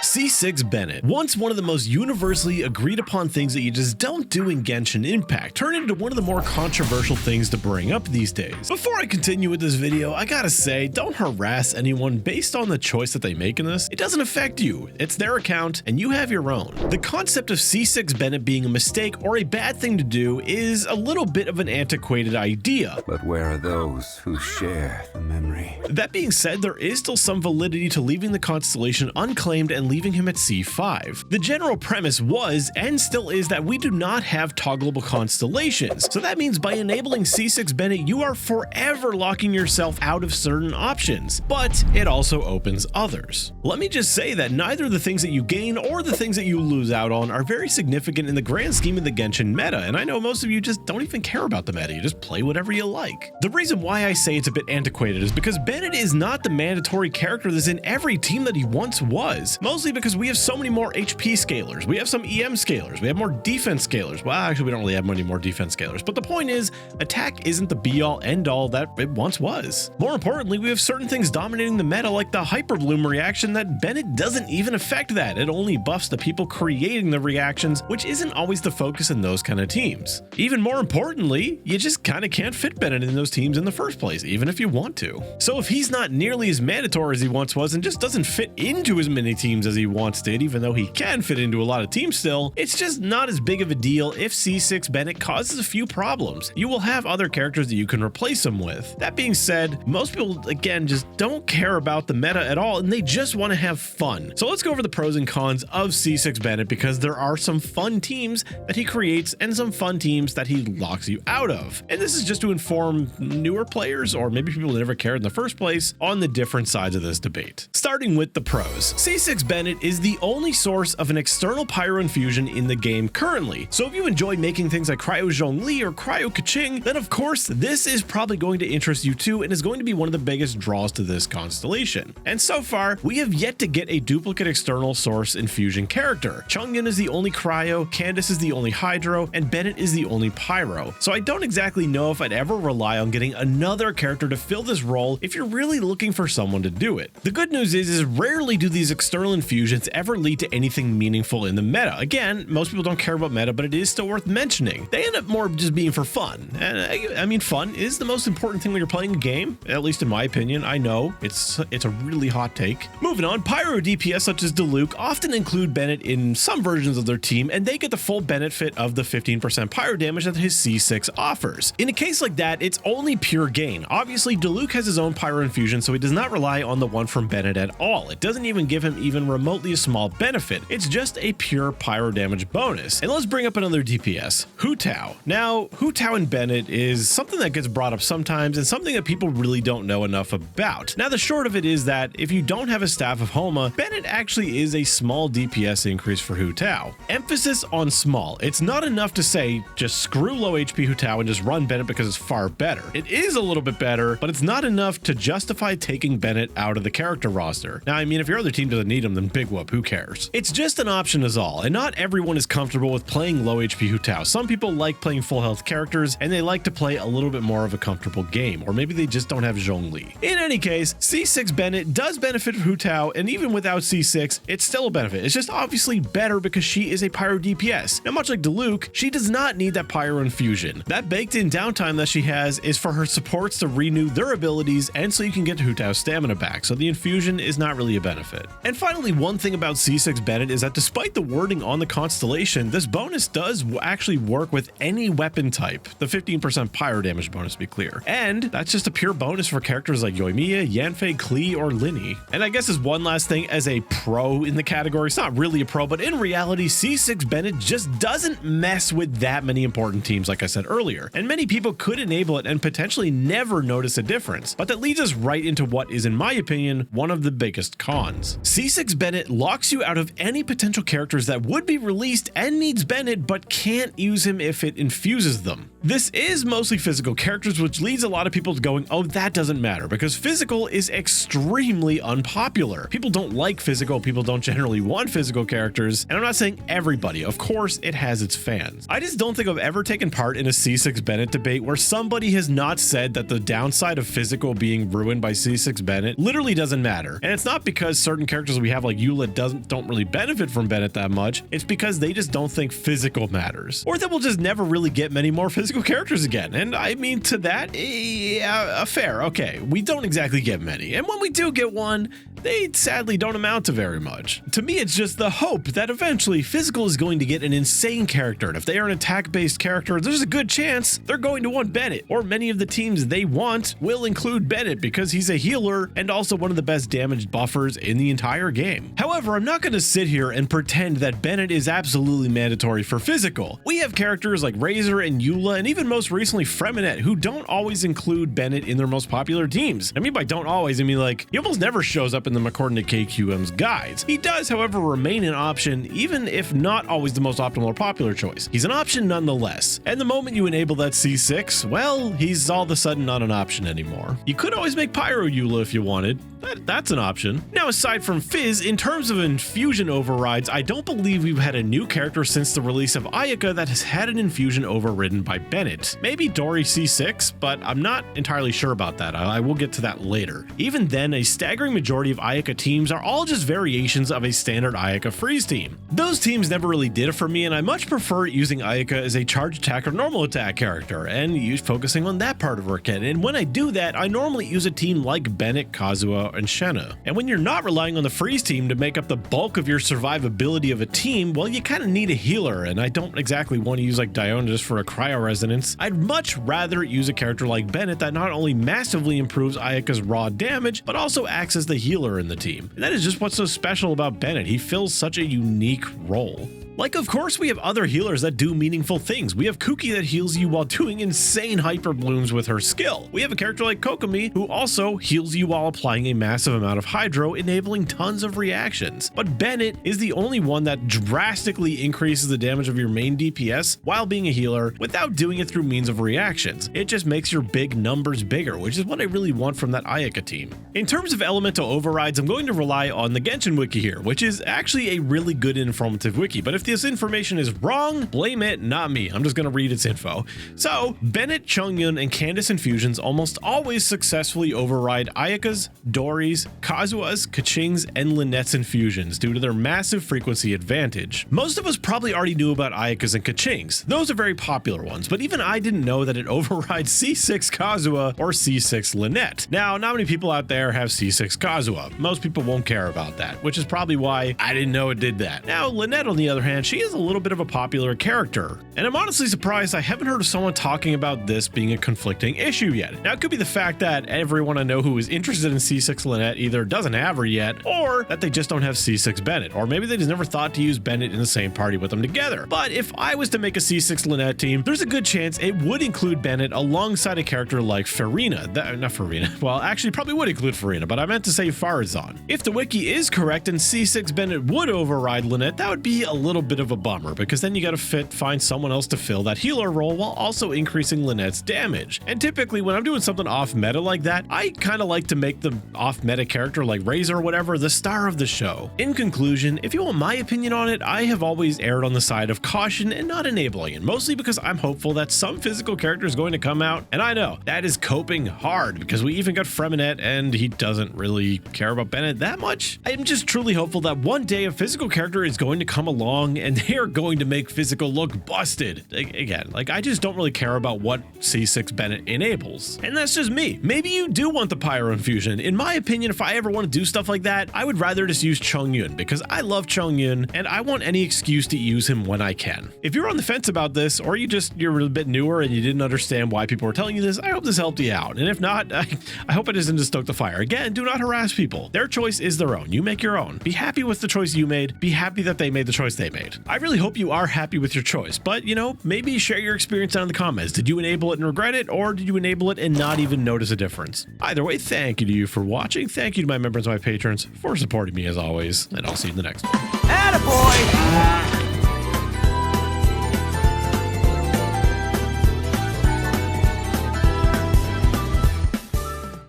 C6 Bennett, once one of the most universally agreed upon things that you just don't do in Genshin Impact, turned into one of the more controversial things to bring up these days. Before I continue with this video, I gotta say, don't harass anyone based on the choice that they make in this. It doesn't affect you, it's their account, and you have your own. The concept of C6 Bennett being a mistake or a bad thing to do is a little bit of an antiquated idea. But where are those who share the memory? That being said, there is still some validity to leaving the constellation unclaimed and leaving him at C5. The general premise was, and still is, that we do not have toggleable constellations. So that means by enabling C6 Bennett, you are forever locking yourself out of certain options, but it also opens others. Let me just say that neither the things that you gain or the things that you lose out on are very significant in the grand scheme of the Genshin meta, and I know most of you just don't even care about the meta, you just play whatever you like. The reason why I say it's a bit antiquated is because Bennett is not the mandatory character that's in every team that he once was, mostly because we have so many more HP scalers, we have some EM scalers, we have more defense scalers. Well, actually we don't really have many more defense scalers, but the point is, attack isn't the be-all end-all that it once was. More importantly, we have certain things dominating the meta like the Hyper Bloom reaction that Bennett doesn't even affect that. It only buffs the people creating the reactions, which isn't always the focus in those kind of teams. Even more importantly, you just kind of can't fit Bennett in those teams in the first place, even if you want to. So if he's not nearly as mandatory as he once was and just doesn't fit into as many teams as he once did, even though he can fit into a lot of teams still, it's just not as big of a deal if C6 Bennett causes a few problems. You will have other characters that you can replace him with. That being said, most people, again, just don't care about the meta at all, and they just want to have fun. So let's go over the pros and cons of C6 Bennett, because there are some fun teams that he creates and some fun teams that he locks you out of. And this is just to inform newer players, or maybe people who never cared in the first place, on the different sides of this debate. Starting with the pros. C6 Bennett is the only source of an external pyro infusion in the game currently. So if you enjoy making things like Cryo Zhongli or Cryo Kaching, then of course this is probably going to interest you too, and is going to be one of the biggest draws to this constellation. And so far, we have yet to get a duplicate external source infusion character. Chongyun is the only Cryo, Candace is the only Hydro, and Bennett is the only Pyro. So I don't exactly know if I'd ever rely on getting another character to fill this role if you're really looking for someone to do it. The good news is rarely do these external infusions ever lead to anything meaningful in the meta. Again, most people don't care about meta, but it is still worth mentioning. They end up more just being for fun. And I mean, fun is the most important thing when you're playing a game, at least in my opinion. I know it's a really hot take. Moving on, Pyro DPS such as Diluc often include Bennett in some versions of their team, and they get the full benefit of the 15% pyro damage that his C6 offers. In a case like that, it's only pure gain. Obviously, Diluc has his own pyro infusion, so he does not rely on the one from Bennett at all. It doesn't even give him even remotely a small benefit. It's just a pure pyro damage bonus. And let's bring up another DPS, Hu Tao. Now, Hu Tao and Bennett is something that gets brought up sometimes and something that people really don't know enough about. Now, the short of it is that if you don't have a Staff of Homa, Bennett actually is a small DPS increase for Hu Tao. Emphasis on small. It's not enough to say just screw low HP Hu Tao and just run Bennett because it's far better. It is a little bit better, but it's not enough to justify taking Bennett out of the character roster. Now, I mean, if your other team doesn't need him, then big whoop, who cares? It's just an option is all, and not everyone is comfortable with playing low HP Hu Tao. Some people like playing full health characters, and they like to play a little bit more of a comfortable game, or maybe they just don't have Zhongli. In any case, C6 Bennett does benefit from Hu Tao, and even without C6, it's still a benefit. It's just obviously better because she is a pyro DPS. Now, much like Diluc, she does not need that pyro infusion. That baked-in downtime that she has is for her supports to renew their abilities, and so you can get Hu Tao's stamina back, so the infusion is not really a benefit. And finally, one thing about C6 Bennett is that despite the wording on the constellation, this bonus does actually work with any weapon type, the 15% pyro damage bonus to be clear. And that's just a pure bonus for characters like Yoimiya, Yanfei, Klee, or Linny. And I guess as one last thing, as a pro in the category, it's not really a pro, but in reality, C6 Bennett just doesn't mess with that many important teams like I said earlier. And many people could enable it and potentially never notice a difference. But that leads us right into what is, in my opinion, one of the biggest cons. C6 Bennett locks you out of any potential characters that would be released and needs Bennett but can't use him if it infuses them. This is mostly physical characters, which leads a lot of people to going, oh, that doesn't matter, because physical is extremely unpopular. People don't like physical, people don't generally want physical characters, and I'm not saying everybody, of course it has its fans. I just don't think I've ever taken part in a C6 Bennett debate where somebody has not said that the downside of physical being ruined by C6 Bennett literally doesn't matter. And it's not because certain characters we have like like Eula don't really benefit from Bennett that much, it's because they just don't think physical matters. Or that we'll just never really get many more physical characters again. And I mean, to that, yeah, fair. Okay, we don't exactly get many. And when we do get one, they sadly don't amount to very much. To me, it's just the hope that eventually physical is going to get an insane character. And if they are an attack-based character, there's a good chance they're going to want Bennett. Or many of the teams they want will include Bennett because he's a healer and also one of the best damage buffers in the entire game. However, I'm not going to sit here and pretend that Bennett is absolutely mandatory for physical. We have characters like Razor and Eula, and even most recently Freminette, who don't always include Bennett in their most popular teams. I mean, by don't always, I mean like he almost never shows up in them according to KQM's guides. He does, however, remain an option, even if not always the most optimal or popular choice. He's an option nonetheless. And the moment you enable that C6, well, he's all of a sudden not an option anymore. You could always make Pyro Eula if you wanted. That's an option. Now, aside from Fizz, in terms of infusion overrides, I don't believe we've had a new character since the release of Ayaka that has had an infusion overridden by Bennett. Maybe Dory C6, but I'm not entirely sure about that. I will get to that later. Even then, a staggering majority of Ayaka teams are all just variations of a standard Ayaka freeze team. Those teams never really did it for me, and I much prefer using Ayaka as a charge attack or normal attack character, and focusing on that part of her kit. And when I do that, I normally use a team like Bennett, Kazuha, and Shenna. And when you're not relying on the freeze team to make up the bulk of your survivability of a team, well, you kind of need a healer, and I don't exactly want to use like Diona just for a cryo resonance. I'd much rather use a character like Bennett that not only massively improves Ayaka's raw damage, but also acts as the healer in the team. And that is just what's so special about Bennett. He fills such a unique role. Like, of course, we have other healers that do meaningful things. We have Kuki that heals you while doing insane hyper blooms with her skill. We have a character like Kokomi who also heals you while applying a massive amount of hydro, enabling tons of reactions. But Bennett is the only one that drastically increases the damage of your main DPS while being a healer without doing it through means of reactions. It just makes your big numbers bigger, which is what I really want from that Ayaka team. In terms of elemental overrides, I'm going to rely on the Genshin wiki here, which is actually a really good and informative wiki. But if this information is wrong, blame it, not me. I'm just going to read its info. So, Bennett, Chongyun, and Candace infusions almost always successfully override Ayaka's, Dory's, Kazuha's, Kaching's, and Lynette's infusions due to their massive frequency advantage. Most of us probably already knew about Ayaka's and Kaching's. Those are very popular ones, but even I didn't know that it overrides C6 Kazuha or C6 Lynette. Now, not many people out there have C6 Kazuha. Most people won't care about that, which is probably why I didn't know it did that. Now, Lynette, on the other hand, she is a little bit of a popular character, and I'm honestly surprised I haven't heard of someone talking about this being a conflicting issue yet. Now, it could be the fact that everyone I know who is interested in C6 Lynette either doesn't have her yet, or that they just don't have C6 Bennett, or maybe they just never thought to use Bennett in the same party with them together. But if I was to make a C6 Lynette team, there's a good chance it would include Bennett alongside a character like Farina. Not Farina. Well, actually, probably would include Farina, but I meant to say Farazan. If the wiki is correct and C6 Bennett would override Lynette, that would be a little bit of a bummer, because then you gotta find someone else to fill that healer role while also increasing Lynette's damage. And typically when I'm doing something off meta like that, I kind of like to make the off meta character like Razor or whatever the star of the show. In conclusion, if you want my opinion on it, I have always erred on the side of caution and not enabling it, mostly because I'm hopeful that some physical character is going to come out, and I know that is coping hard because we even got Freminette and he doesn't really care about Bennett that much. I am just truly hopeful that one day a physical character is going to come along and they are going to make physical look busted. Again, like, I just don't really care about what C6 Bennett enables. And that's just me. Maybe you do want the Pyro Infusion. In my opinion, if I ever want to do stuff like that, I would rather just use Chongyun because I love Chongyun and I want any excuse to use him when I can. If you're on the fence about this, or you're a bit newer and you didn't understand why people were telling you this, I hope this helped you out. And if not, I hope it isn't to stoke the fire. Again, do not harass people. Their choice is their own. You make your own. Be happy with the choice you made. Be happy that they made the choice they made. I really hope you are happy with your choice, but maybe share your experience down in the comments. Did you enable it and regret it, or did you enable it and not even notice a difference? Either way, thank you to you for watching. Thank you to my members and my patrons for supporting me as always, and I'll see you in the next one. Attaboy!